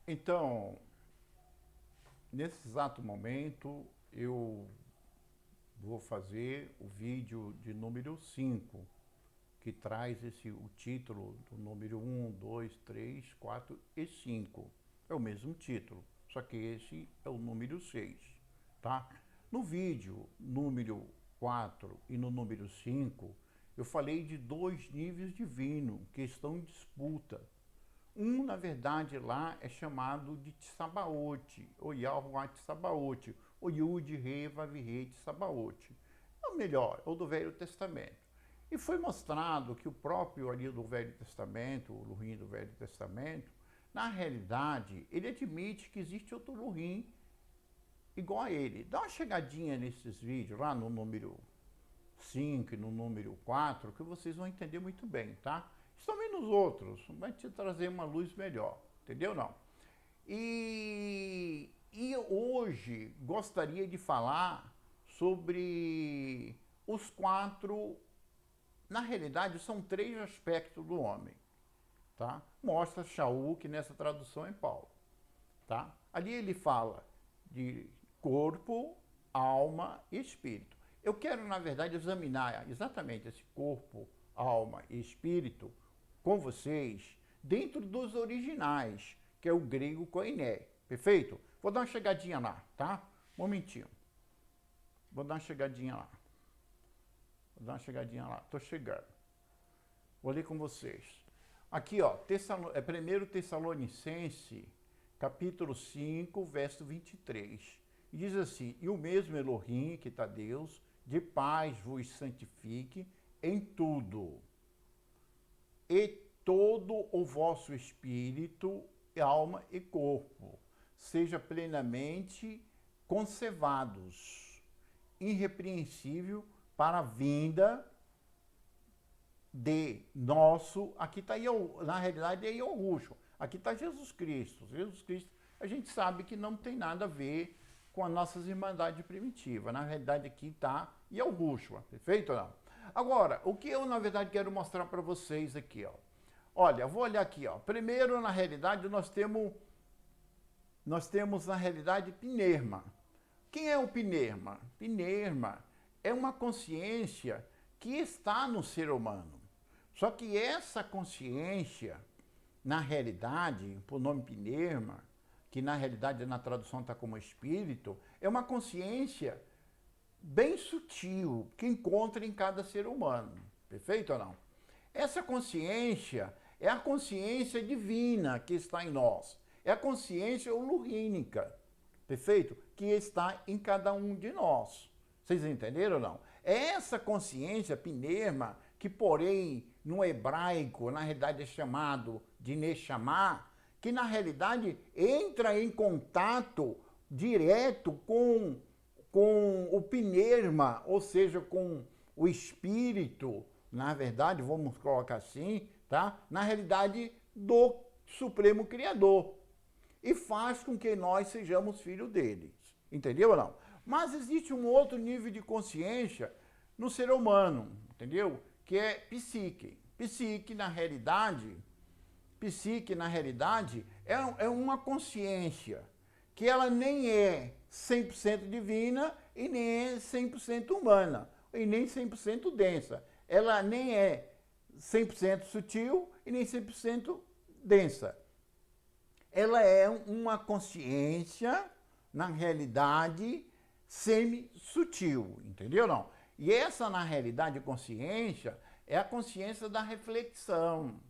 Então, nesse exato momento, eu vou fazer o vídeo de número 5, que traz o título do número 1, 2, 3, 4 e 5. É o mesmo título, só que esse é o número 6, tá? No vídeo número 4 e no número 5, eu falei de dois níveis divinos que estão em disputa. Um, na verdade, lá é chamado de Tsabaoth, ou Yahweh Tsabaoth, ou Yud Re Vav Re Tsabaoth. É o melhor, é o do Velho Testamento. E foi mostrado que o próprio ali do Velho Testamento, o Lurim do Velho Testamento, na realidade, ele admite que existe outro Lurim igual a ele. Dá uma chegadinha nesses vídeos, lá no número 5 e no número 4, que vocês vão entender muito bem, tá? E também nos outros, vai te trazer uma luz melhor, entendeu não? E hoje gostaria de falar sobre os quatro, na realidade são três aspectos do homem, tá? Mostra Shaul que nessa tradução é Paulo, tá? Ali ele fala de corpo, alma e espírito. Eu quero, na verdade, examinar exatamente esse corpo, alma e espírito com vocês dentro dos originais, que é o grego koiné, perfeito? Vou dar uma chegadinha lá, tá? Um momentinho. Vou dar uma chegadinha lá. Tô chegando. Vou ler com vocês. Aqui, ó, 1 Tessalonicense, capítulo 5, verso 23. E diz assim: e o mesmo Elohim, que está Deus, de paz vos santifique em tudo, e todo o vosso espírito, alma e corpo seja plenamente conservados, irrepreensível para a vinda de nosso, aqui está, na realidade é Yahushua, aqui está Jesus Cristo. Jesus Cristo, a gente sabe que não tem nada a ver com as nossas irmandades primitivas. Na realidade aqui está Yahushua, perfeito ou não? Agora, o que eu na verdade quero mostrar para vocês aqui, ó. Olha, vou olhar aqui, ó. Primeiro, na realidade, nós temos na realidade Pnerma. Quem é o Pnerma? Pnerma é uma consciência que está no ser humano. Só que essa consciência, na realidade, por nome Pnerma, que na realidade na tradução está como espírito, é uma consciência bem sutil que encontra em cada ser humano. Perfeito ou não? Essa consciência é a consciência divina que está em nós. É a consciência ulurínica, perfeito? Que está em cada um de nós. Vocês entenderam ou não? É essa consciência Pnerma, que porém no hebraico, na realidade é chamado de Neshama, que na realidade entra em contato direto com o Pnerma, ou seja, com o espírito, na verdade, vamos colocar assim, tá? Na realidade do Supremo Criador. E faz com que nós sejamos filhos deles. Entendeu ou não? Mas existe um outro nível de consciência no ser humano, entendeu? Que é psique. Psique, na realidade, é uma consciência que ela nem é 100% divina e nem é 100% humana, e nem 100% densa. Ela nem é 100% sutil e nem 100% densa. Ela é uma consciência, na realidade, semi-sutil, entendeu não? E essa, na realidade, consciência é a consciência da reflexão,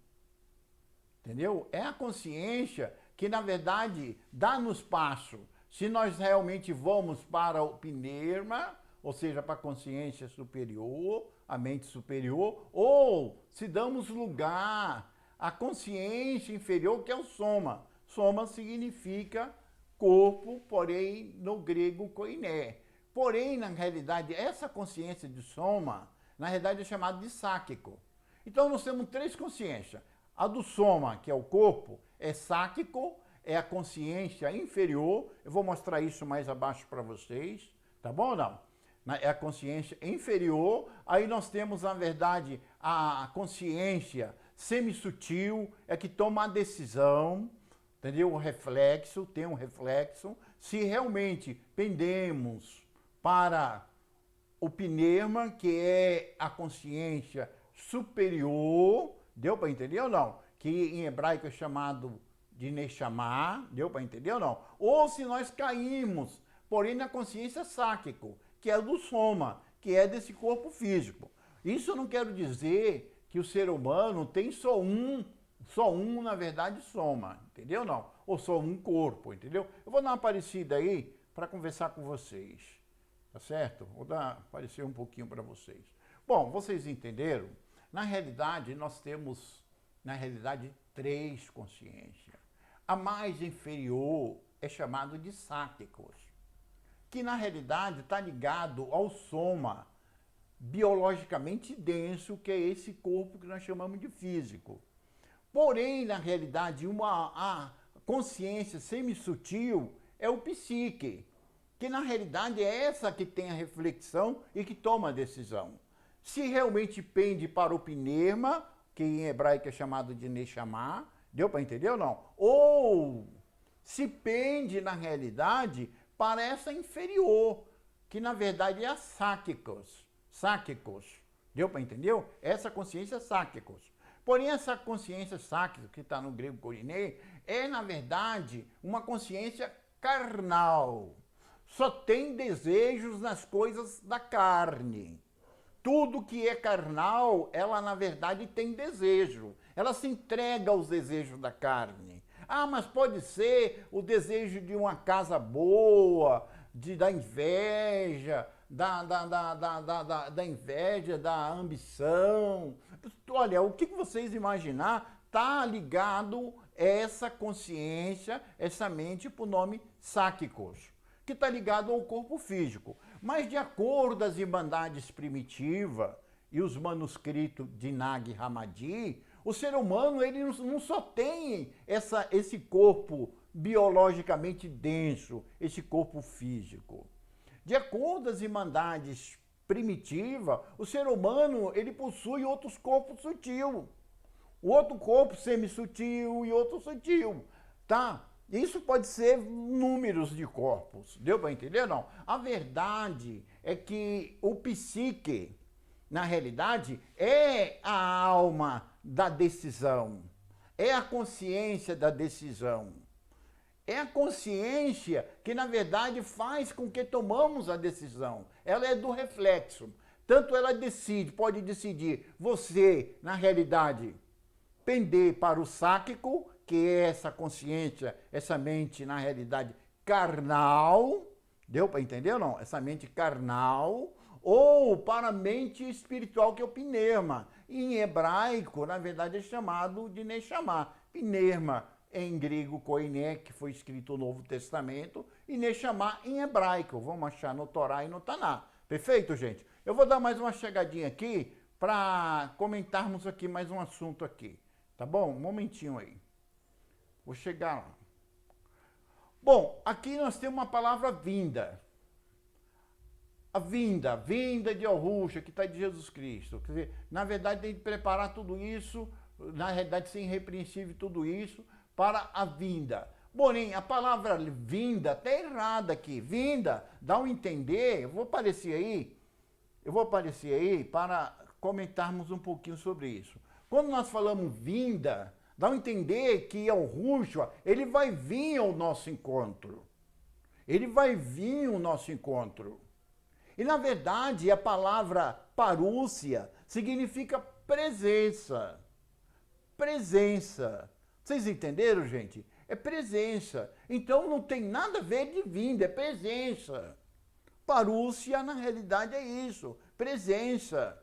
entendeu? É a consciência que, na verdade, dá-nos passo. Se nós realmente vamos para o Pnerma, ou seja, para a consciência superior, a mente superior, ou se damos lugar à consciência inferior, que é o Soma. Soma significa corpo, porém no grego koiné. Porém, na realidade, essa consciência de Soma, na realidade é chamada de sáquico. Então nós temos três consciências. A do Soma, que é o corpo, é sáquico, é a consciência inferior. Eu vou mostrar isso mais abaixo para vocês, tá bom ou não? É a consciência inferior. Aí nós temos, na verdade, a consciência semi-sutil, é que toma a decisão, entendeu? O reflexo, tem um reflexo. Se realmente pendemos para o pneuma, que é a consciência superior, deu para entender ou não? Que em hebraico é chamado de Neshama, deu para entender ou não? Ou se nós caímos, porém na consciência sáquico, que é do soma, que é desse corpo físico. Isso eu não quero dizer que o ser humano tem só um, na verdade, soma, entendeu não? Ou só um corpo, entendeu? Eu vou dar uma parecida aí para conversar com vocês, tá certo? Vou aparecer um pouquinho para vocês. Bom, vocês entenderam? Na realidade, nós temos, três consciências. A mais inferior é chamada de sáquicos, que na realidade está ligado ao soma biologicamente denso, que é esse corpo que nós chamamos de físico. Porém, na realidade, a consciência semi-sutil é o psique, que na realidade é essa que tem a reflexão e que toma a decisão. Se realmente pende para o pneuma, que em hebraico é chamado de Neshama, deu para entender ou não? Ou se pende, na realidade, para essa inferior, que na verdade é a sáquicos. Deu para entender? Essa consciência sáquicos. Porém, essa consciência sáquica, que está no grego koiné, é, na verdade, uma consciência carnal. Só tem desejos nas coisas da carne. Tudo que é carnal, ela, na verdade, tem desejo. Ela se entrega aos desejos da carne. Ah, mas pode ser o desejo de uma casa boa, da inveja, da inveja, da ambição. Olha, o que vocês imaginar está ligado essa consciência, essa mente, para o nome sáquicos, que está ligado ao corpo físico. Mas de acordo com as irmandades primitivas e os manuscritos de Nag Hammadi, o ser humano ele não só tem esse corpo biologicamente denso, esse corpo físico. De acordo com as irmandades primitivas, o ser humano ele possui outros corpos sutis. O outro corpo semi-sutil e outro sutil, tá? Isso pode ser números de corpos, deu para entender ou não? A verdade é que o psique, na realidade, é a alma da decisão, é a consciência da decisão. É a consciência que, na verdade, faz com que tomamos a decisão. Ela é do reflexo. Tanto ela pode decidir você, na realidade, pender para o sáquico, que é essa consciência, essa mente, na realidade, carnal. Deu para entender ou não? Essa mente carnal. Ou para a mente espiritual, que é o pneuma. Em hebraico, na verdade, é chamado de Neshama. Pneuma em grego, koiné, que foi escrito o Novo Testamento, e Neshama em hebraico. Vamos achar no Torá e no Taná. Perfeito, gente? Eu vou dar mais uma chegadinha aqui para comentarmos aqui mais um assunto aqui. Tá bom? Um momentinho aí. Vou chegar lá. Bom, aqui nós temos uma palavra vinda. A vinda de Yahushua, que está de Jesus Cristo. Quer dizer, na verdade, tem que preparar tudo isso, na realidade, ser irrepreensível tudo isso, para a vinda. Porém, a palavra vinda está errada aqui. Vinda, dá um entender, eu vou aparecer aí para comentarmos um pouquinho sobre isso. Quando nós falamos vinda, dá um entender que Yahushua, ele vai vir ao nosso encontro. Ele vai vir ao nosso encontro. E, na verdade, a palavra parúcia significa presença. Presença. Vocês entenderam, gente? É presença. Então, não tem nada a ver de vinda, é presença. Parúcia, na realidade, é isso. Presença.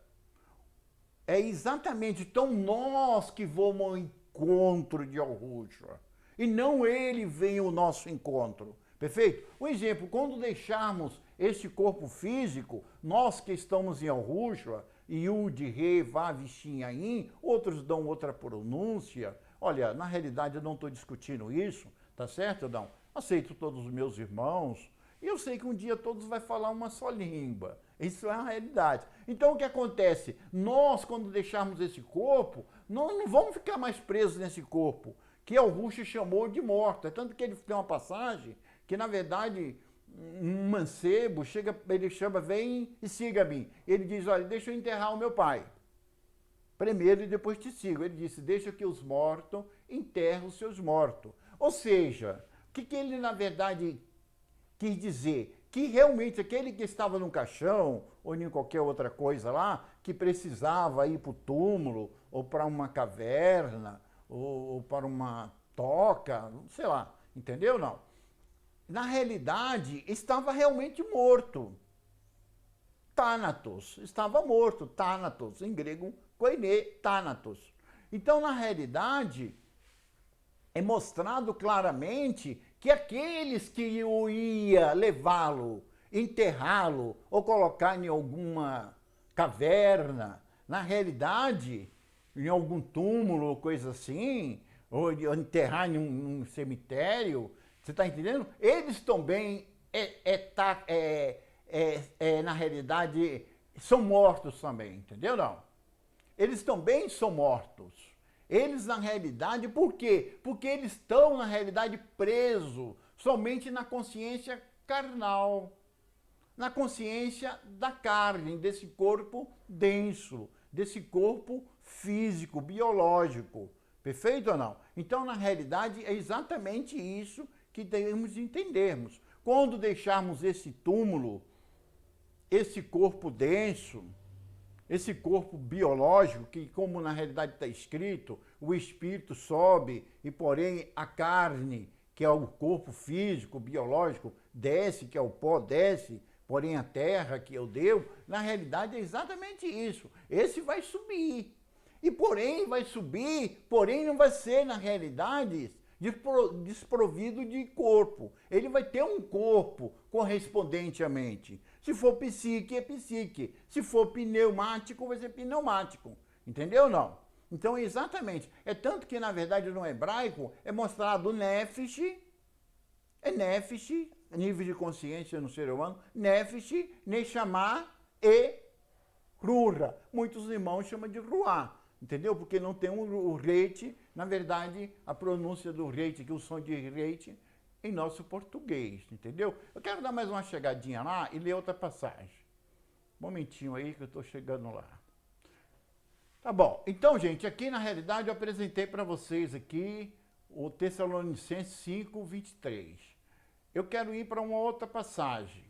É exatamente. Então, nós que vamos ao encontro de Yahushua. E não ele vem ao nosso encontro. Perfeito? Um exemplo, quando deixarmos este corpo físico, nós que estamos em Yahushua, Yud, Re, Vav, Shin, Ain, outros dão outra pronúncia. Olha, na realidade eu não estou discutindo isso, tá certo, não? Aceito todos os meus irmãos e eu sei que um dia todos vão falar uma só língua. Isso é a realidade. Então o que acontece? Nós, quando deixarmos esse corpo, não vamos ficar mais presos nesse corpo, que Augusto chamou de morta. Tanto que ele tem uma passagem que, na verdade, um mancebo chega, ele chama, vem e siga-me. Ele diz, olha, deixa eu enterrar o meu pai. Primeiro e depois te sigo. Ele disse, deixa que os mortos enterrem os seus mortos. Ou seja, o que ele, na verdade, quis dizer? Que realmente aquele que estava num caixão ou em qualquer outra coisa lá, que precisava ir para o túmulo, ou para uma caverna, ou para uma toca, sei lá, entendeu? Não. Na realidade, estava realmente morto. Thanatos, estava morto, Thanatos, em grego, koine, Thanatos. Então, na realidade, é mostrado claramente que aqueles que o ia levá-lo, enterrá-lo ou colocar em alguma caverna, na realidade, em algum túmulo ou coisa assim, ou enterrar em um cemitério, você está entendendo? Eles também, na realidade, são mortos também, entendeu não? Eles também são mortos. Eles, na realidade, por quê? Porque eles estão, na realidade, presos somente na consciência carnal, na consciência da carne, desse corpo denso, desse corpo físico, biológico. Perfeito ou não? Então, na realidade, é exatamente isso que devemos entendermos. Quando deixarmos esse túmulo, esse corpo denso, esse corpo biológico, que como na realidade está escrito, o espírito sobe e porém a carne, que é o corpo físico, biológico, desce, que é o pó, desce, porém a terra, que é o Deus, na realidade é exatamente isso. Esse vai subir. E porém vai subir, porém não vai ser na realidade desprovido de corpo. Ele vai ter um corpo correspondentemente. Se for psique, é psique. Se for pneumático, vai ser pneumático. Entendeu ou não? Então, exatamente. É tanto que, na verdade, no hebraico é mostrado nefesh, nível de consciência no ser humano, nefesh, neshama e ruha. Muitos irmãos chamam de ruá. Entendeu? Porque não tem o rete, na verdade, a pronúncia do rete, que é o som de rete, em nosso português, entendeu? Eu quero dar mais uma chegadinha lá e ler outra passagem. Um momentinho aí que eu estou chegando lá. Tá bom. Então, gente, aqui na realidade eu apresentei para vocês aqui o Tessalonicenses 5, 23. Eu quero ir para uma outra passagem.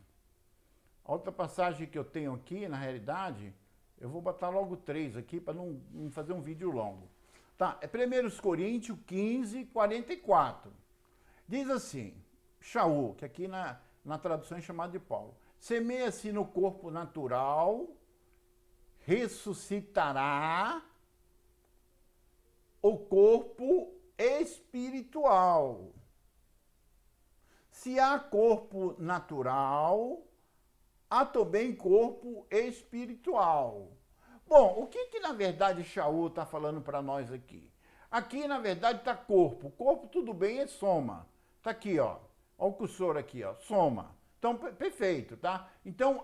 A outra passagem que eu tenho aqui, na realidade, eu vou botar logo 3 aqui para não fazer um vídeo longo. Tá, é 1 Coríntios 15, 44. Diz assim, Shaul, que aqui na tradução é chamado de Paulo, semeia-se no corpo natural, ressuscitará o corpo espiritual. Se há corpo natural, há também corpo espiritual. Bom, o que na verdade Shaul está falando para nós aqui? Aqui, na verdade, está corpo. Corpo, tudo bem, é soma. Está aqui, ó. Olha o cursor aqui, ó. Soma. Então, perfeito, tá? Então,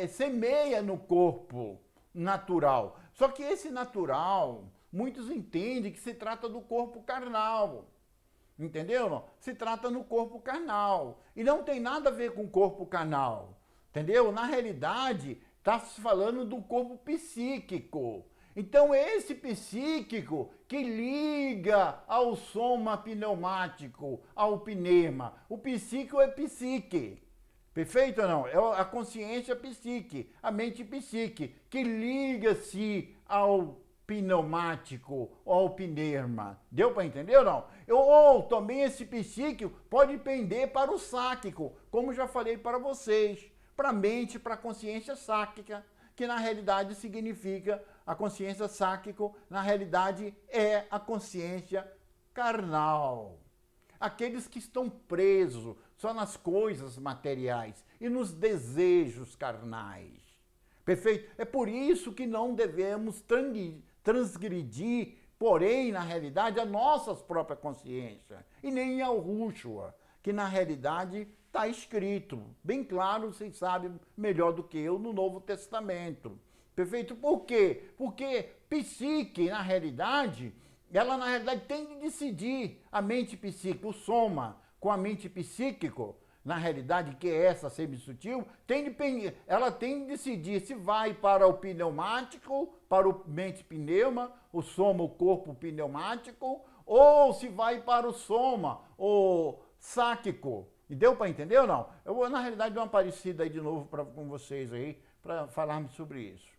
semeia no corpo natural. Só que esse natural, muitos entendem que se trata do corpo carnal. Entendeu? Não? Se trata no corpo carnal. E não tem nada a ver com o corpo carnal. Entendeu? Na realidade, está se falando do corpo psíquico. Então, esse psíquico que liga ao soma pneumático, ao pneuma. O psíquico é psique. Perfeito ou não? É a consciência psique, a mente psique, que liga-se ao pneumático ou ao pneuma. Deu para entender ou não? Ou também esse psíquico pode pender para o sáquico, como já falei para vocês. Para a mente, para a consciência sáquica, que na realidade significa a consciência sáquico, na realidade é a consciência carnal. Aqueles que estão presos só nas coisas materiais e nos desejos carnais. Perfeito? É por isso que não devemos transgredir, porém, na realidade, a nossa própria consciência, e nem ao Rúshua, que na realidade está escrito, bem claro, vocês sabem melhor do que eu, no Novo Testamento. Perfeito? Por quê? Porque psique, na realidade, ela na realidade tem de decidir a mente psíquica, o soma com a mente psíquico, na realidade que é essa semisutil, ela tem de decidir se vai para o pneumático, para o mente pneuma, o soma, o corpo pneumático, ou se vai para o soma, o sáquico. E deu para entender ou não? Eu vou, na realidade, dar uma parecida aí de novo com vocês aí, para falarmos sobre isso.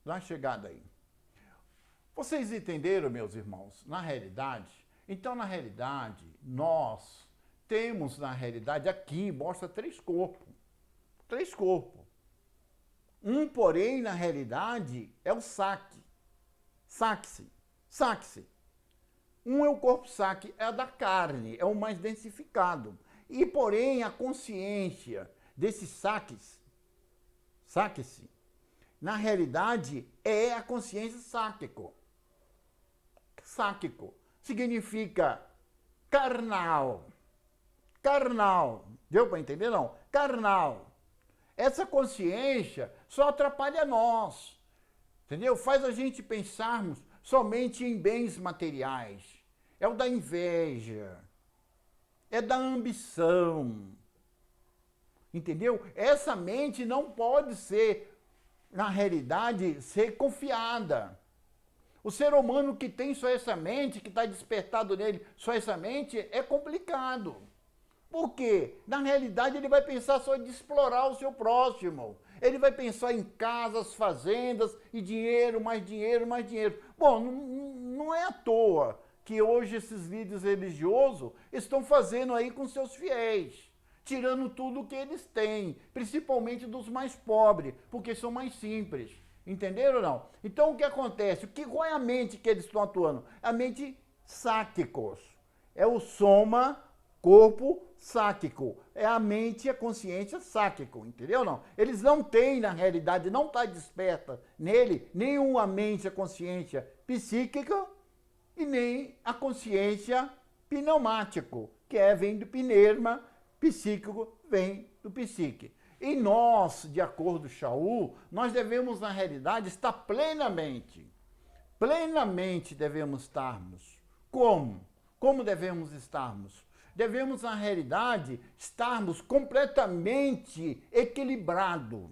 Dá uma chegada aí. Vocês entenderam, meus irmãos? Na realidade, então, na realidade, nós temos, na realidade, aqui, mostra 3 corpos. 3 corpos. Um, porém, na realidade, é o saque. Saque-se. Um é o corpo saque, é a da carne, é o mais densificado. E, porém, a consciência desse saque-se, na realidade, é a consciência sáquico. Sáquico significa carnal. Carnal. Deu para entender, não? Carnal. Essa consciência só atrapalha nós. Entendeu? Faz a gente pensarmos somente em bens materiais. É o da inveja. É da ambição. Entendeu? Essa mente não pode ser, na realidade, ser confiada. O ser humano que tem só essa mente, que está despertado nele, só essa mente, é complicado. Por quê? Na realidade, ele vai pensar só de explorar o seu próximo. Ele vai pensar em casas, fazendas e dinheiro, mais dinheiro, mais dinheiro. Bom, não é à toa que hoje esses líderes religiosos estão fazendo aí com seus fiéis, tirando tudo o que eles têm, principalmente dos mais pobres, porque são mais simples. Entenderam ou não? Então o que acontece? Qual é a mente que eles estão atuando? A mente sáquicos. É o soma, corpo sáquico. É a mente e a consciência sáquico. Entendeu ou não? Eles não têm, na realidade, não está desperta nele nenhuma mente, a consciência psíquica e nem a consciência pneumático, que vem do pneuma, psíquico vem do psique. E nós, de acordo com Shaul, nós devemos, na realidade, estar plenamente devemos estarmos. Como? Como devemos estarmos? Devemos, na realidade, estarmos completamente equilibrados.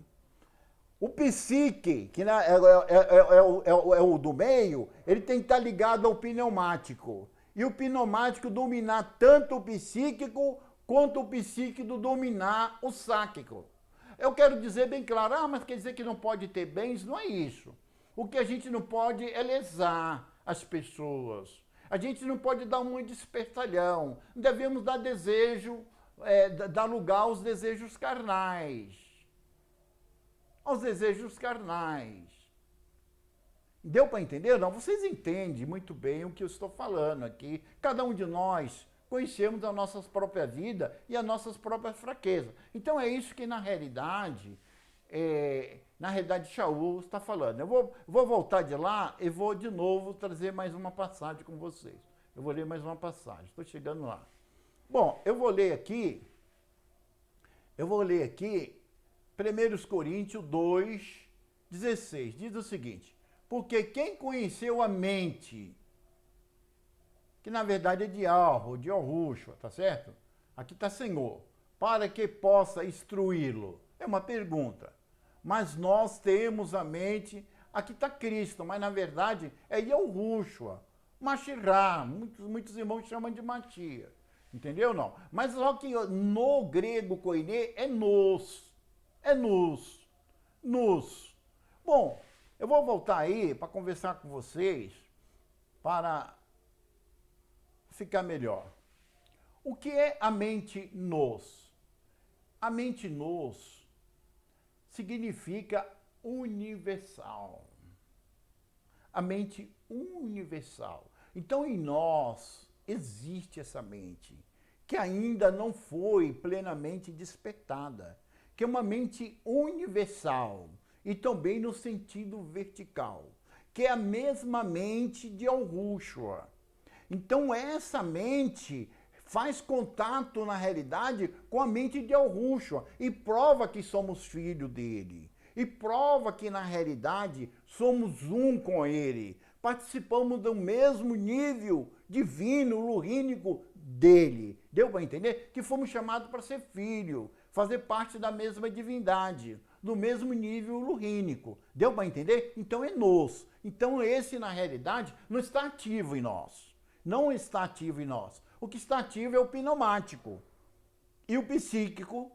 O psique, que é o do meio, ele tem que estar ligado ao pneumático. E o pneumático dominar tanto o psíquico quanto o psíquico dominar o sáquico. Eu quero dizer bem claro, mas quer dizer que não pode ter bens? Não é isso. O que a gente não pode é lesar as pessoas. A gente não pode dar um despertalhão. Não devemos dar desejo, dar lugar aos desejos carnais. Aos desejos carnais. Deu para entender? Não, vocês entendem muito bem o que eu estou falando aqui. Cada um de nós conhecemos a nossa própria vida e as nossas próprias fraquezas. Então é isso que na realidade Shaul está falando. Eu vou voltar de lá e vou de novo trazer mais uma passagem com vocês. Eu vou ler mais uma passagem, estou chegando lá. Bom, eu vou ler aqui 1 Coríntios 2:16. Diz o seguinte: porque quem conheceu a mente, que na verdade é de Yahushua, tá certo? Aqui está Senhor, para que possa instruí-lo. É uma pergunta. Mas nós temos a mente, aqui está Cristo, mas na verdade é Yahushua, Mashirá, muitos irmãos chamam de Machia, entendeu não? Mas só que no grego koine é nos. Bom, eu vou voltar aí para conversar com vocês, para ficar melhor. O que é a mente nos? A mente nos significa universal. A mente universal. Então, em nós existe essa mente, que ainda não foi plenamente despertada, que é uma mente universal, e também no sentido vertical, que é a mesma mente de Yahushua. Então, essa mente faz contato, na realidade, com a mente de Yahushua e prova que somos filhos dele. E prova que, na realidade, somos um com ele. participamos do mesmo nível divino, lurrínico dele. Deu para entender? Que fomos chamados para ser filho, fazer parte da mesma divindade, do mesmo nível lurrínico. Deu para entender? Então é nos. Então esse, na realidade, não está ativo em nós. Não está ativo em nós. O que está ativo é o pneumático e o psíquico,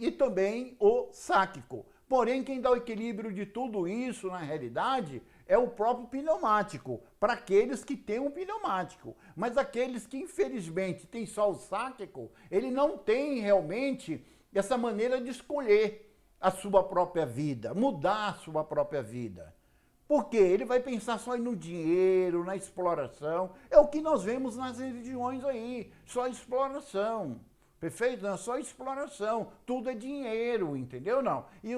e também o sáquico. Porém, quem dá o equilíbrio de tudo isso, na realidade, é o próprio pneumático, para aqueles que têm um pneumático. Mas aqueles que, infelizmente, têm só o sáquico, ele não tem realmente essa maneira de escolher a sua própria vida, mudar a sua própria vida. Porque ele vai pensar só no dinheiro, na exploração. É o que nós vemos nas religiões aí, só exploração. Perfeito? Não, só exploração, tudo é dinheiro, entendeu? Não. E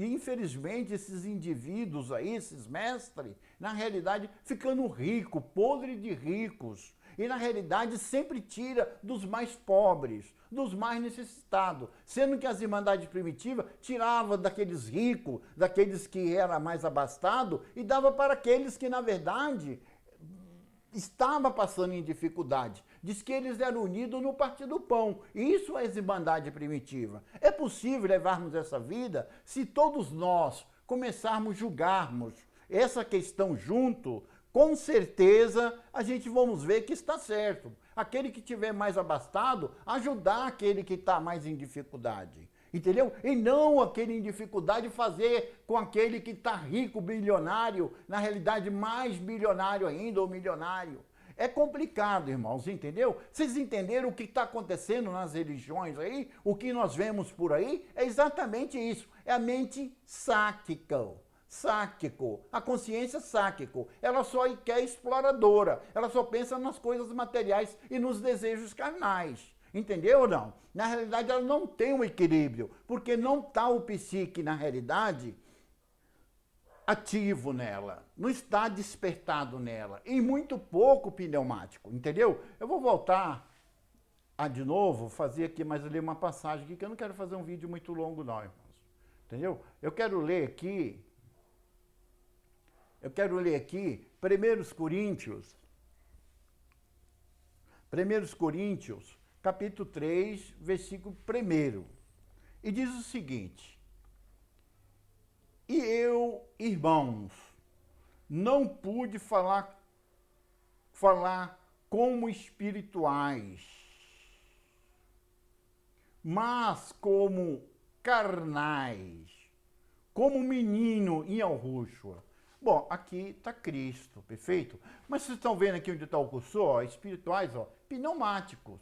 infelizmente esses indivíduos aí, esses mestres, na realidade ficando rico, podre de ricos. E na realidade sempre tira dos mais pobres, dos mais necessitados. Sendo que as irmandades primitivas tiravam daqueles ricos, daqueles que eram mais abastados, e dava para aqueles que na verdade estava passando em dificuldade. Diz que eles eram unidos no partir do pão. Isso é irmandade primitiva. É possível levarmos essa vida se todos nós começarmos a julgarmos essa questão junto, com certeza a gente vamos ver que está certo. Aquele que tiver mais abastado, ajudar aquele que está mais em dificuldade. Entendeu? E não aquele em dificuldade fazer com aquele que está rico, bilionário, na realidade mais bilionário ainda, ou milionário. É complicado, irmãos, entendeu? Vocês entenderam o que está acontecendo nas religiões aí? O que nós vemos por aí? É exatamente isso. É a mente sáquica. Sáquico, a consciência sáquico, ela só quer exploradora, ela só pensa nas coisas materiais e nos desejos carnais. Entendeu ou não? Na realidade, ela não tem um equilíbrio, porque não está o psique, na realidade, ativo nela, não está despertado nela, e muito pouco pneumático, entendeu? Eu vou voltar de novo, fazer aqui, mas ler uma passagem aqui, que eu não quero fazer um vídeo muito longo não, irmãos. Entendeu? Eu quero ler aqui 1 Coríntios, capítulo 3, versículo 1. E diz o seguinte: e eu, irmãos, não pude falar como espirituais, mas como carnais, como menino em Alrúxua. Bom, aqui está Cristo, perfeito? Mas vocês estão vendo aqui onde está o cursor? Ó, espirituais, ó, pneumáticos,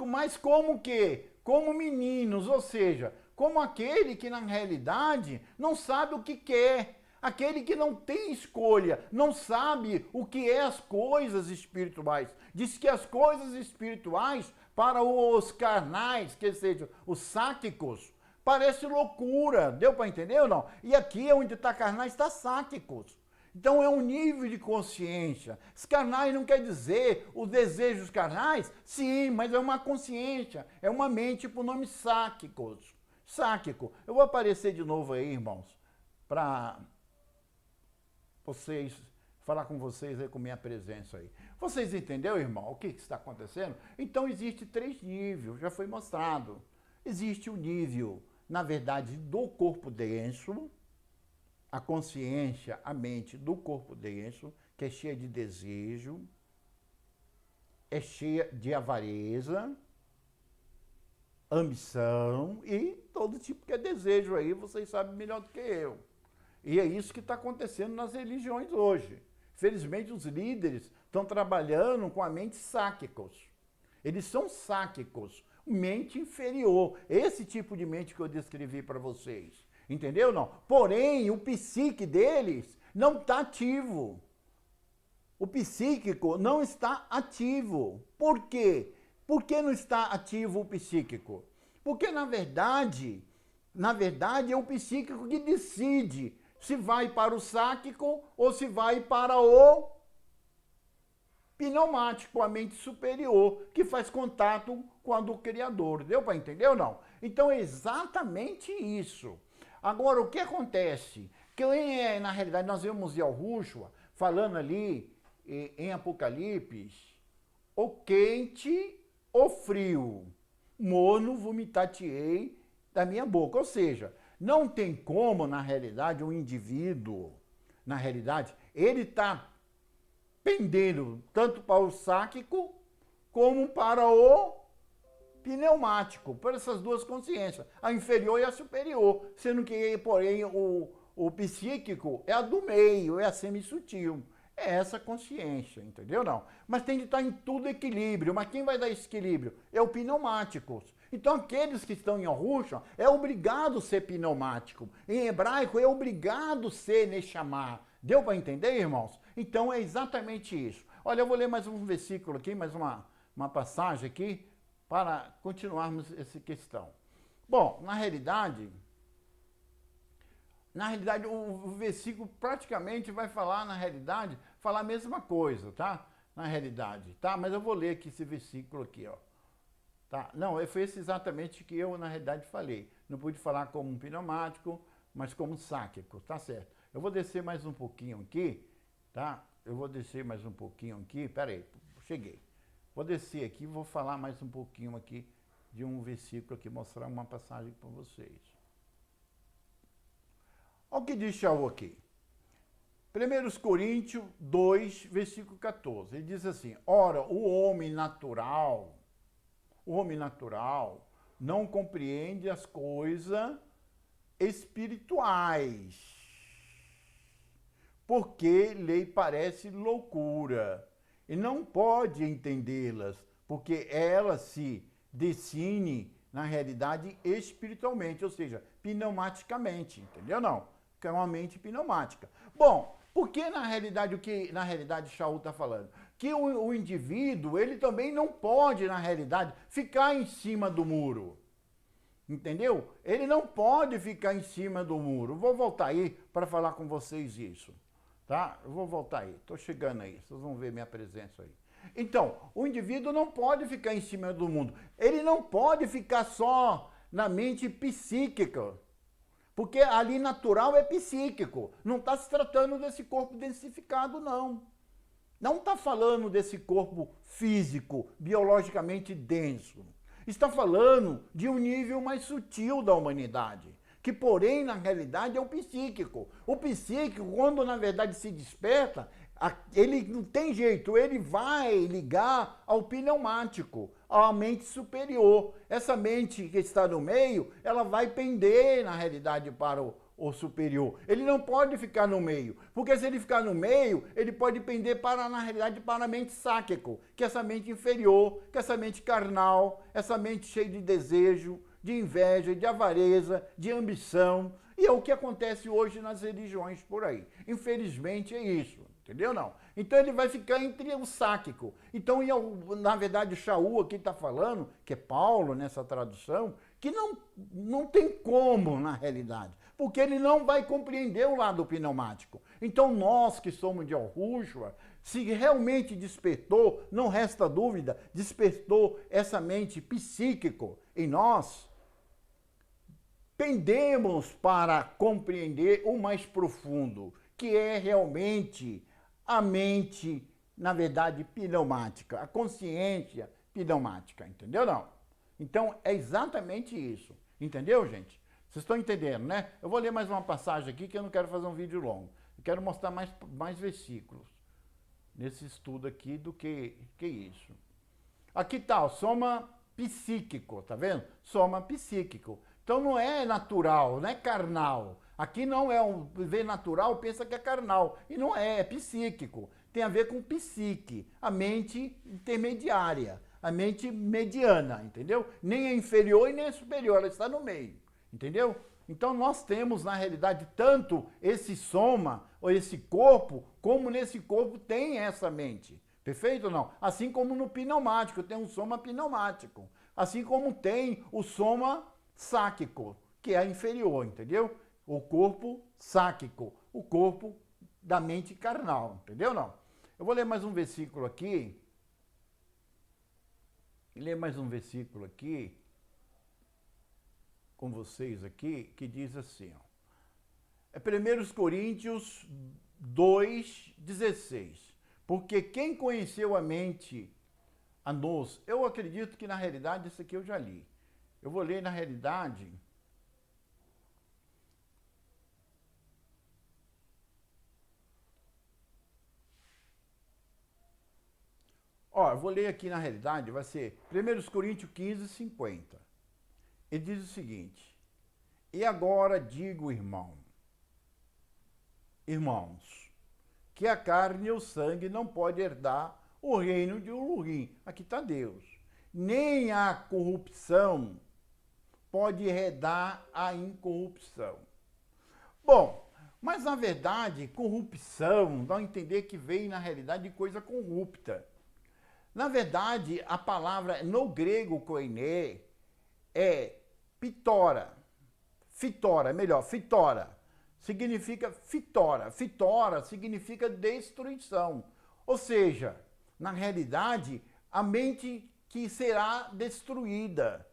mas como que? Como meninos, ou seja, como aquele que na realidade não sabe o que quer, aquele que não tem escolha, não sabe o que é as coisas espirituais. Diz que as coisas espirituais para os carnais, que sejam os sáquicos, parece loucura, deu para entender ou não? E aqui onde está carnais está sáquicos. Então é um nível de consciência. Os carnais não quer dizer os desejos carnais, sim, mas é uma consciência, é uma mente por nome sáquicos. Sáquico. Eu vou aparecer de novo aí, irmãos, para vocês, falar com vocês aí com minha presença aí. Vocês entenderam, irmão, o que está acontecendo? Então existe 3 níveis, já foi mostrado. Existe o nível, na verdade, do corpo denso, a consciência, a mente do corpo denso, que é cheia de desejo, é cheia de avareza, ambição e todo tipo que é desejo aí, vocês sabem melhor do que eu. E é isso que está acontecendo nas religiões hoje. Felizmente os líderes estão trabalhando com a mente sáquicos. Eles são sáquicos, mente inferior. Esse tipo de mente que eu descrevi para vocês. Entendeu não? Porém, o psique deles não está ativo. O psíquico não está ativo. Por quê? Por que não está ativo o psíquico? Porque, na verdade é o psíquico que decide se vai para o sáquico ou se vai para o pneumático, a mente superior, que faz contato com a do Criador. Deu para entender ou não? Então é exatamente isso. Agora, o que acontece? Porque na realidade nós vemos Yahushua falando ali em Apocalipse, o quente, o frio, morno vomitar-te-ei da minha boca. Ou seja, não tem como, na realidade, um indivíduo, na realidade, ele está pendendo tanto para o sáquico como para o pneumático, por essas duas consciências, a inferior e a superior, sendo que, porém, o psíquico é a do meio, é a semi-sutil. É essa consciência, entendeu? Não. Mas tem de estar em tudo equilíbrio. Mas quem vai dar esse equilíbrio? É o pneumático. Então, aqueles que estão em Yahushua é obrigado a ser pneumático. Em hebraico, é obrigado a ser Neshama. Deu para entender, irmãos? Então, é exatamente isso. Olha, eu vou ler mais um versículo aqui, mais uma passagem aqui, para continuarmos essa questão. Bom, na realidade, o versículo praticamente vai falar, falar a mesma coisa, tá? Na realidade, tá? Mas eu vou ler aqui esse versículo aqui, ó. Tá? Não, foi esse exatamente que eu, na realidade, falei. Não pude falar como um pneumático, mas como um sáquico, tá certo? Eu vou descer mais um pouquinho aqui, tá? Eu vou descer mais um pouquinho aqui, peraí, cheguei. Vou descer aqui e vou falar mais um pouquinho aqui de um versículo aqui, mostrar uma passagem para vocês. Olha o que diz Shaul aqui. 1 Coríntios 2, versículo 14. Ele diz assim: ora, o homem natural não compreende as coisas espirituais, porque lhe parece loucura, e não pode entendê-las, porque elas se definem, na realidade, espiritualmente, ou seja, pneumaticamente, entendeu? Não, que é uma mente pneumática. Bom, por que na realidade o que na realidade Shaul está falando? Que o indivíduo, ele também não pode, na realidade, ficar em cima do muro. Entendeu? Ele não pode ficar em cima do muro. Vou voltar aí para falar com vocês isso. Tá? Eu vou voltar aí. Estou chegando aí. Vocês vão ver minha presença aí. Então, o indivíduo não pode ficar em cima do mundo. Ele não pode ficar só na mente psíquica. Porque ali natural é psíquico. Não está se tratando desse corpo densificado, não. Não está falando desse corpo físico, biologicamente denso. Está falando de um nível mais sutil da humanidade, que porém, na realidade, é o psíquico. O psíquico, quando na verdade se desperta, ele não tem jeito, ele vai ligar ao pneumático, à mente superior. Essa mente que está no meio, ela vai pender, na realidade, para o superior. Ele não pode ficar no meio, porque se ele ficar no meio, ele pode pender para, na realidade, para a mente sáquico, que é essa mente inferior, que é essa mente carnal, essa mente cheia de desejo, de inveja, de avareza, de ambição. E é o que acontece hoje nas religiões por aí. Infelizmente é isso, entendeu? Não. Então ele vai ficar entre o sáquico. Então, na verdade, Shaul aqui está falando, que é Paulo nessa tradução, que não tem como, na realidade, porque ele não vai compreender o lado pneumático. Então nós que somos de Yahushua, se realmente despertou, não resta dúvida, despertou essa mente psíquico em nós, pendemos para compreender o mais profundo, que é realmente a mente, na verdade, pneumática, a consciência pneumática, entendeu não? Então, é exatamente isso. Entendeu, gente? Vocês estão entendendo, né? Eu vou ler mais uma passagem aqui, que eu não quero fazer um vídeo longo. Eu quero mostrar mais versículos nesse estudo aqui do que isso. Aqui tá, o soma psíquico, tá vendo? Soma psíquico. Então, não é natural, não é carnal. Aqui não é vê natural, pensa que é carnal. E não é psíquico. Tem a ver com psique, a mente intermediária. A mente mediana, entendeu? Nem é inferior e nem é superior, ela está no meio, entendeu? Então nós temos, na realidade, tanto esse soma, ou esse corpo, como nesse corpo tem essa mente. Perfeito ou não? Assim como no pneumático, tem um soma pneumático. Assim como tem o soma sáquico, que é inferior, entendeu? O corpo sáquico, o corpo da mente carnal, entendeu não? Eu vou ler mais um versículo aqui. Ler mais um versículo aqui, com vocês aqui, que diz assim, ó. É 1 Coríntios 2,16. Porque quem conheceu a mente a nós, eu acredito que na realidade isso aqui eu já li. Eu vou ler na realidade. Ó, eu vou ler aqui na realidade, vai ser 1 Coríntios 15:50. Ele diz o seguinte: e agora digo, irmãos, que a carne e o sangue não pode herdar o reino de Elohim. Aqui está Deus. Nem a corrupção pode herdar a incorrupção. Bom, mas na verdade, corrupção, dá a entender que veio na realidade de coisa corrupta. Na verdade, a palavra no grego koiné é pitora. Fitora, melhor, fitora. Significa fitora. Fitora significa destruição. Ou seja, na realidade, a mente que será destruída.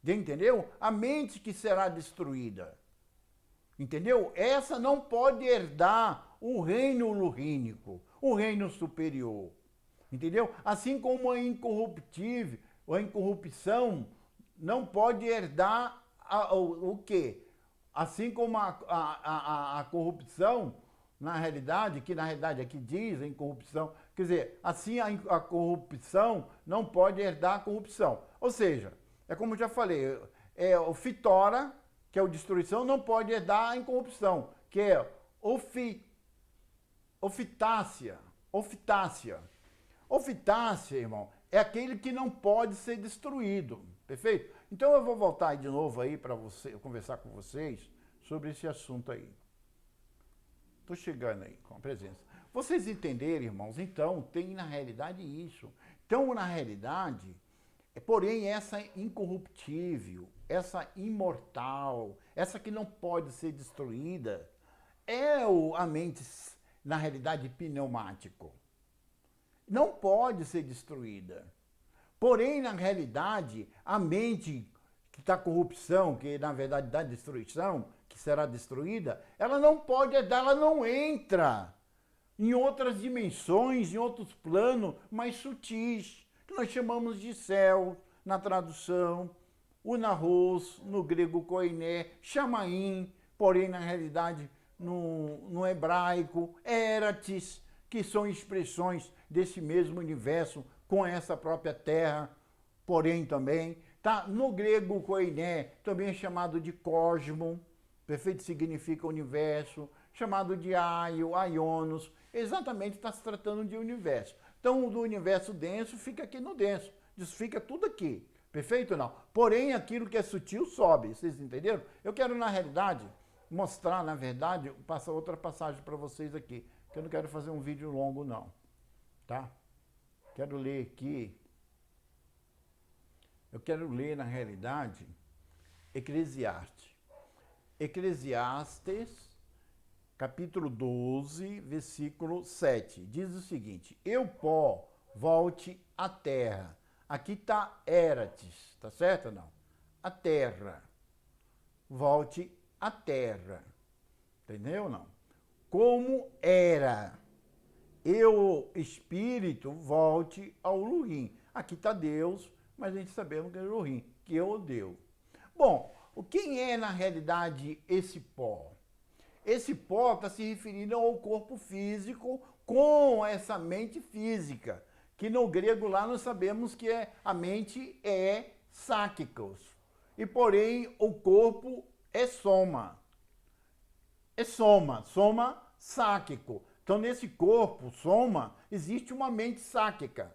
Entendeu? A mente que será destruída. Entendeu? Essa não pode herdar o reino lurínico, o reino superior. Entendeu? Assim como a incorruptível, a incorrupção não pode herdar o quê? Assim como a corrupção, na realidade, que na realidade aqui diz a incorrupção, quer dizer, assim a corrupção não pode herdar a corrupção. Ou seja, é como eu já falei, o fitora, que é o destruição, não pode herdar a incorrupção, que é ofitácia. Ofitácia, irmão, é aquele que não pode ser destruído, perfeito? Então eu vou voltar aí de novo aí para conversar com vocês sobre esse assunto aí. Estou chegando aí com a presença. Vocês entenderam, irmãos? Então tem na realidade isso. Então na realidade, porém essa incorruptível, essa imortal, essa que não pode ser destruída, é a mente, na realidade, pneumático. Não pode ser destruída. Porém, na realidade, a mente que está corrupção, que na verdade dá destruição, que será destruída, ela não pode, ela não entra em outras dimensões, em outros planos mais sutis, que nós chamamos de céu, na tradução, o narros, no grego koiné, chamaim, porém na realidade no hebraico, ératis, que são expressões desse mesmo universo com essa própria terra, porém também, tá? No grego koiné, também é chamado de cosmo, perfeito, significa universo, chamado de aionos, exatamente está se tratando de universo. Então, do universo denso fica aqui no denso, fica tudo aqui, perfeito ou não? Porém, aquilo que é sutil sobe, vocês entenderam? Eu quero, na realidade, mostrar, na verdade, passar outra passagem para vocês aqui, que eu não quero fazer um vídeo longo, não, tá? Quero ler aqui, eu quero ler, na realidade, Eclesiastes, capítulo 12, versículo 7, diz o seguinte: eu, pó, volte à terra. Aqui está ératis, tá certo ou não? A terra. Volte à terra. Entendeu ou não? Como era. Eu, espírito, volte ao Elohim. Aqui está Deus, mas a gente sabemos que é Elohim, que é o Deus. Bom, quem é na realidade esse pó? Esse pó está se referindo ao corpo físico com essa mente física, que no grego lá nós sabemos que a mente é sáquicos, e porém o corpo é soma. É soma sáquico. Então nesse corpo, soma, existe uma mente sáquica.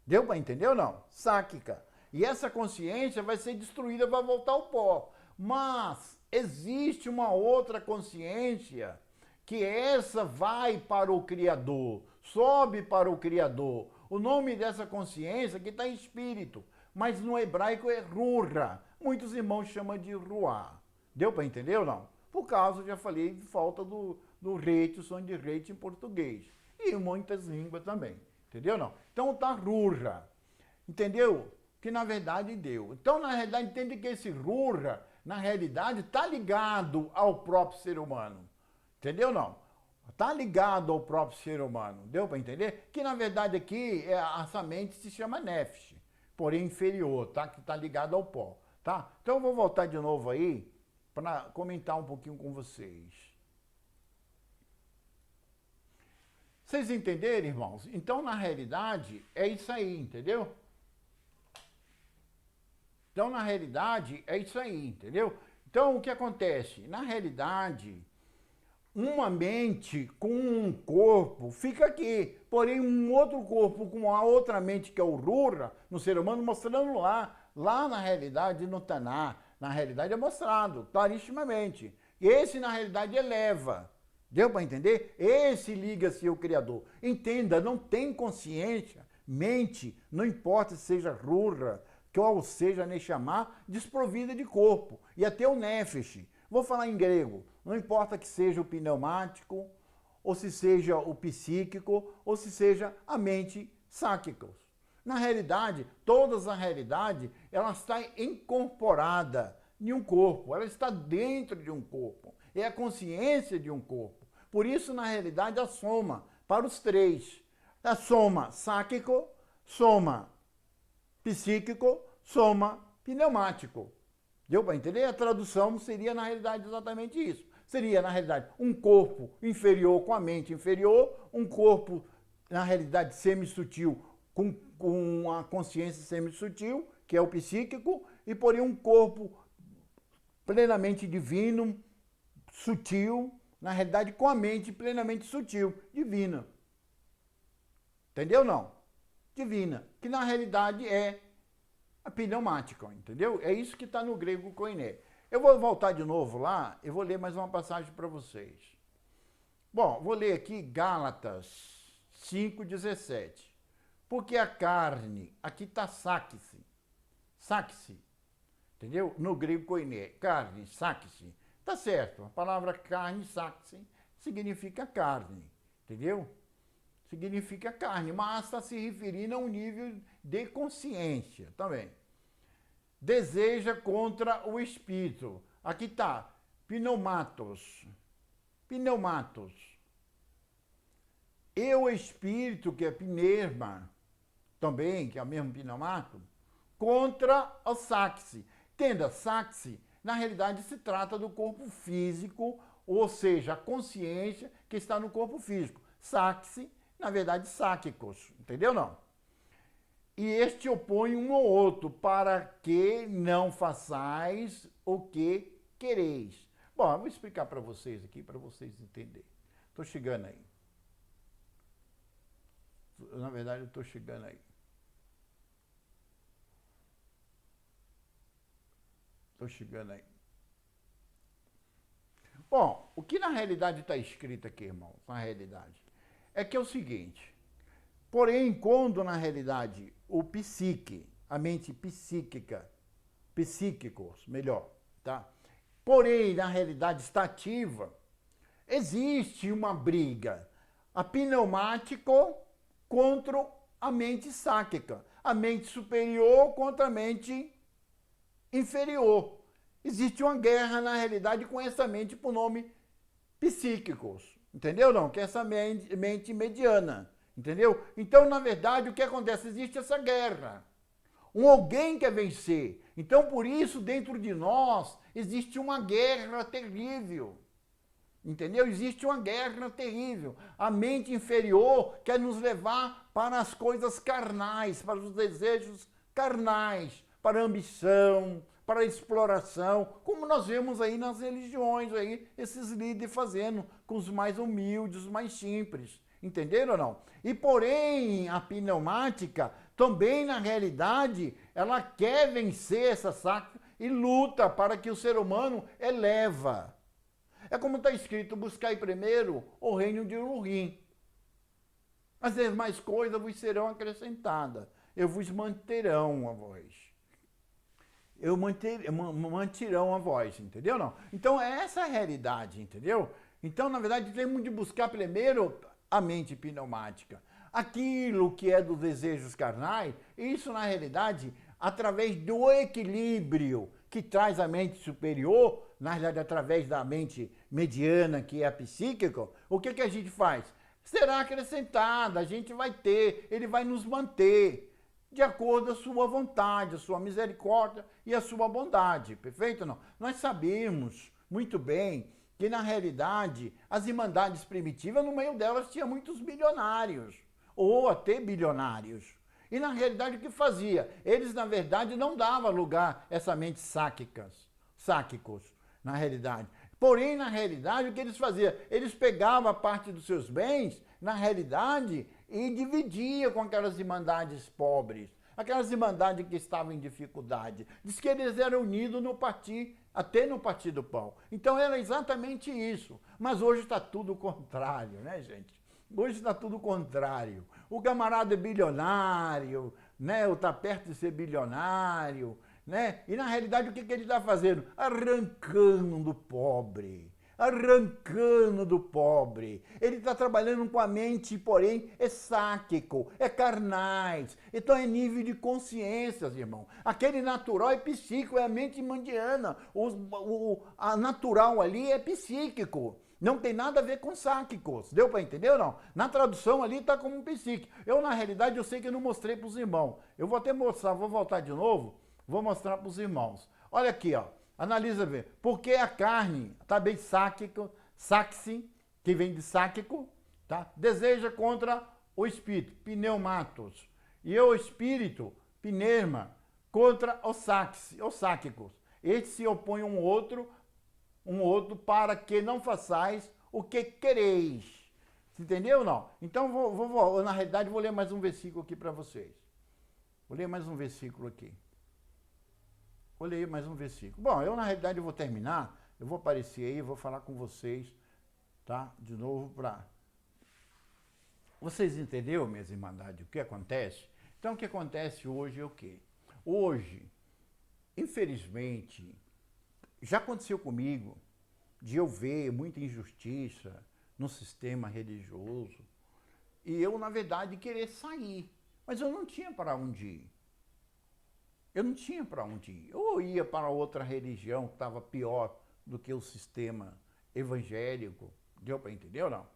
Deu para entender ou não? Sáquica. E essa consciência vai ser destruída, vai voltar ao pó. Mas existe uma outra consciência que essa vai para o Criador, sobe para o Criador. O nome dessa consciência que está em espírito, mas no hebraico é Ruha. Muitos irmãos chamam de Ruá. Deu para entender ou não? Por causa, já falei, de falta do rete, o som de rete em português. E em muitas línguas também. Entendeu ou não? Então tá Ruha. Entendeu? Que na verdade deu. Então, na realidade, entende que esse Ruha na realidade, está ligado ao próprio ser humano. Entendeu não? Está ligado ao próprio ser humano. Deu para entender? Que, na verdade, aqui, essa mente se chama Nefesh, porém inferior, tá? Que está ligado ao pó, tá? Então, eu vou voltar de novo aí para comentar um pouquinho com vocês. Vocês entenderam, irmãos? Então, na realidade, é isso aí, entendeu? Então, na realidade, é isso aí, entendeu? Então, o que acontece? Na realidade, uma mente com um corpo fica aqui, porém um outro corpo com a outra mente, que é o Rura, no ser humano, mostrando lá. Lá, na realidade, no Taná, na realidade é mostrado, clarissimamente. Esse, na realidade, eleva. Deu para entender? Esse liga-se ao Criador. Entenda, não tem consciência, mente, não importa se seja Rura, ou seja, Neshama, desprovida de corpo. E até o Nefesh. Vou falar em grego. Não importa que seja o pneumático, ou se seja o psíquico, ou se seja a mente sáquica. Na realidade, todas a realidade, ela está incorporada em um corpo. Ela está dentro de um corpo. É a consciência de um corpo. Por isso, na realidade, a soma para os três. A soma sáquico, soma psíquico, soma pneumático. Deu para entender? A tradução seria, na realidade, exatamente isso. Seria, na realidade, um corpo inferior com a mente inferior, um corpo, na realidade, semi-sutil com a consciência semi-sutil, que é o psíquico, e porém um corpo plenamente divino, sutil, na realidade, com a mente plenamente sutil, divina. Entendeu não? Divina, que na realidade é a pneumática, entendeu? É isso que está no grego koiné. Eu vou voltar de novo lá, eu vou ler mais uma passagem para vocês. Bom, vou ler aqui Gálatas 5,17. Porque a carne, aqui está saque-se, entendeu? No grego koiné, carne, saque-se. Tá certo, a palavra carne, saque-se, significa carne, entendeu? Significa carne, mas está se referindo a um nível de consciência também. Deseja contra o espírito. Aqui está, pneumatos. E o espírito, que é pneuma, também, que é o mesmo pneumato, contra o saxe. Entenda, saxe, na realidade, se trata do corpo físico, ou seja, a consciência que está no corpo físico. Saxe, na verdade, sáquicos, entendeu não? E este opõe um ao outro, para que não façais o que quereis. Bom, eu vou explicar para vocês aqui, para vocês entenderem. Estou chegando aí. Na verdade, eu estou chegando aí. Estou chegando aí. Bom, o que na realidade está escrito aqui, irmãos, na realidade, é que é o seguinte. Porém, quando na realidade o psique, a mente psíquica, psíquicos, melhor, tá? Porém, na realidade está ativa, existe uma briga. A pneumático contra a mente sáquica, a mente superior contra a mente inferior. Existe uma guerra, na realidade, com essa mente por nome psíquicos, entendeu não? Que é essa mente mediana, entendeu? Então, na verdade, o que acontece? Existe essa guerra. Alguém quer vencer. Então, por isso, dentro de nós, existe uma guerra terrível. Entendeu? Existe uma guerra terrível. A mente inferior quer nos levar para as coisas carnais, para os desejos carnais, para a ambição, para a exploração, como nós vemos aí nas religiões, aí, esses líderes fazendo com os mais humildes, os mais simples. Entenderam ou não? E porém, a pneumática também, na realidade, ela quer vencer essa saca e luta para que o ser humano eleva. É como está escrito, buscai primeiro o reino de Elohim. As demais coisas vos serão acrescentadas. Eu vos manterão a voz. Manterão a voz, entendeu não? Então, é essa a realidade, entendeu? Então, na verdade, temos de buscar primeiro a mente pneumática. Aquilo que é dos desejos carnais, isso, na realidade, através do equilíbrio que traz a mente superior, na realidade através da mente mediana, que é a psíquica, o que a gente faz? Será acrescentada, a gente vai ter, ele vai nos manter de acordo com a sua vontade, a sua misericórdia e a sua bondade, perfeito ou não? Nós sabemos muito bem que, na realidade, as irmandades primitivas, no meio delas tinha muitos bilionários, ou até bilionários. E, na realidade, o que fazia? Eles, na verdade, não davam lugar a essa mente sáquicos, na realidade. Porém, na realidade, o que eles faziam? Eles pegavam a parte dos seus bens, na realidade, e dividiam com aquelas irmandades pobres, aquelas irmandades que estavam em dificuldade. Diz que eles eram unidos no partido, até no Partido do Pão. Então era exatamente isso. Mas hoje está tudo o contrário, né, gente? Hoje está tudo o contrário. O camarada é bilionário, né? Ou está perto de ser bilionário, né? E na realidade o que ele está fazendo? Arrancando do pobre. Arrancando do pobre. Ele está trabalhando com a mente, porém, é sáquico, é carnais. Então é nível de consciências, irmão. Aquele natural é psíquico, é a mente mandiana. A natural ali é psíquico. Não tem nada a ver com sáquicos. Deu para entender ou não? Na tradução ali está como um psíquico. Eu, na realidade, eu sei que eu não mostrei para os irmãos. Eu vou até mostrar, vou voltar de novo, vou mostrar para os irmãos. Olha aqui, ó. Analisa bem. Porque a carne está bem sáquico, saxi, que vem de sáquico, tá? Deseja contra o espírito, pneumatos. E o espírito, pneuma, contra os sáquicos. Estes se opõem um outro para que não façais o que quereis. Entendeu ou não? Então, na realidade, vou ler mais um versículo aqui para vocês. Vou ler mais um versículo aqui. Vou ler mais um versículo. Bom, eu, na realidade, vou terminar. Eu vou aparecer aí, vou falar com vocês, tá? De novo para... Vocês entenderam, minhas irmandades, o que acontece? Então, o que acontece hoje é o quê? Hoje, infelizmente... Já aconteceu comigo de eu ver muita injustiça no sistema religioso e eu, na verdade, querer sair. Mas eu não tinha para onde ir. Eu não tinha para onde ir. Ou eu ia para outra religião que estava pior do que o sistema evangélico. Deu para entender ou não?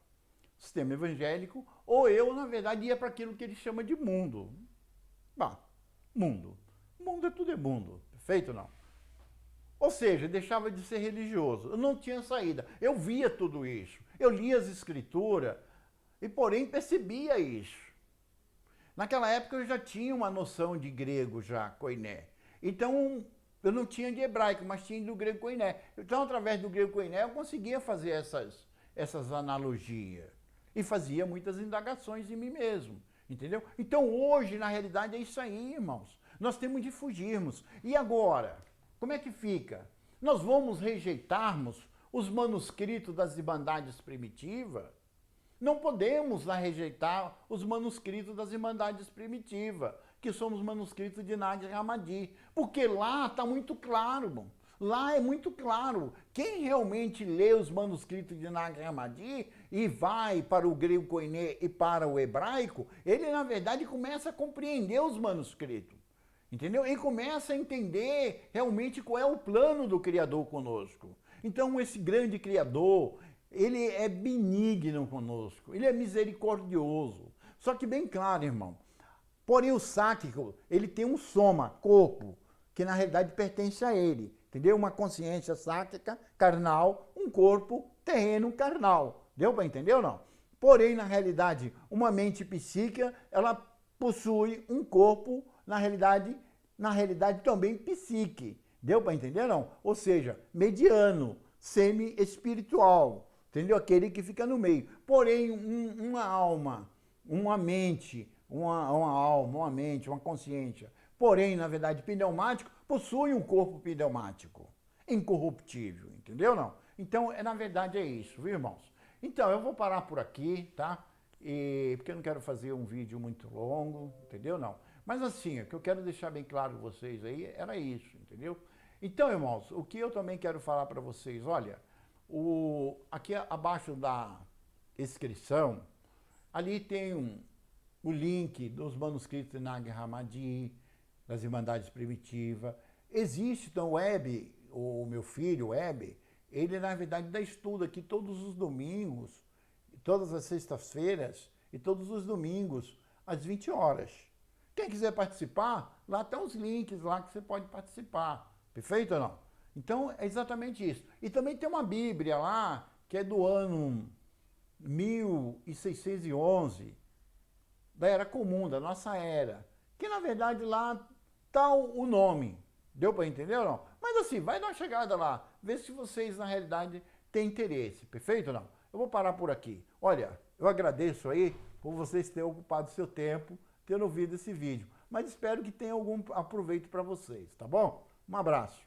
Sistema evangélico. Ou eu, na verdade, ia para aquilo que ele chama de mundo. Bom, mundo. Mundo é tudo é mundo. Perfeito ou não? Ou seja, deixava de ser religioso. Eu não tinha saída. Eu via tudo isso. Eu lia as escrituras e, porém, percebia isso. Naquela época eu já tinha uma noção de grego já, koiné. Então, eu não tinha de hebraico, mas tinha do grego koiné. Então, através do grego koiné, eu conseguia fazer essas analogias. E fazia muitas indagações em mim mesmo. Entendeu? Então, hoje, na realidade, é isso aí, irmãos. Nós temos de fugirmos. E agora? Como é que fica? Nós vamos rejeitarmos os manuscritos das irmandades primitivas? Não podemos lá rejeitar os manuscritos das irmandades primitivas, que são os manuscritos de Nag Hammadi, porque lá está muito claro, bom. Lá é muito claro. Quem realmente lê os manuscritos de Nag Hammadi e vai para o grego koiné e para o hebraico, ele na verdade começa a compreender os manuscritos. Entendeu? E começa a entender realmente qual é o plano do Criador conosco. Então, esse grande Criador, ele é benigno conosco, ele é misericordioso. Só que bem claro, irmão, porém o sáquico, ele tem um soma, corpo, que na realidade pertence a ele. Entendeu? Uma consciência sáquica, carnal, um corpo terreno carnal. Deu para entender ou não? Porém, na realidade, uma mente psíquica, ela possui um corpo, na realidade também psique. Deu para entender ou não? Ou seja, mediano, semi-espiritual. Entendeu? Aquele que fica no meio. Porém, uma alma, uma mente, uma alma, uma mente, uma consciência. Porém, na verdade, pneumático, possui um corpo pneumático, incorruptível. Entendeu ou não? Então, na verdade, é isso, viu, irmãos? Então, eu vou parar por aqui, tá? Porque eu não quero fazer um vídeo muito longo, entendeu? Não. Mas assim, o que eu quero deixar bem claro para vocês aí era isso, entendeu? Então, irmãos, o que eu também quero falar para vocês, olha, aqui abaixo da inscrição, ali tem o link dos manuscritos de Nag Hammadi, das Irmandades Primitivas. Existe então o Web, o meu filho, o Web, ele na verdade dá estudo aqui todos os domingos, todas as sextas-feiras e todos os domingos, às 20 horas. Quem quiser participar, lá tem os links lá que você pode participar. Perfeito ou não? Então é exatamente isso. E também tem uma Bíblia lá, que é do ano 1611, da Era Comum, da nossa era, que na verdade lá está o nome. Deu para entender ou não? Mas assim, vai dar uma chegada lá, vê se vocês na realidade têm interesse, perfeito ou não? Eu vou parar por aqui. Olha, eu agradeço aí por vocês terem ocupado seu tempo, tendo ouvido esse vídeo, mas espero que tenha algum aproveito para vocês, tá bom? Um abraço.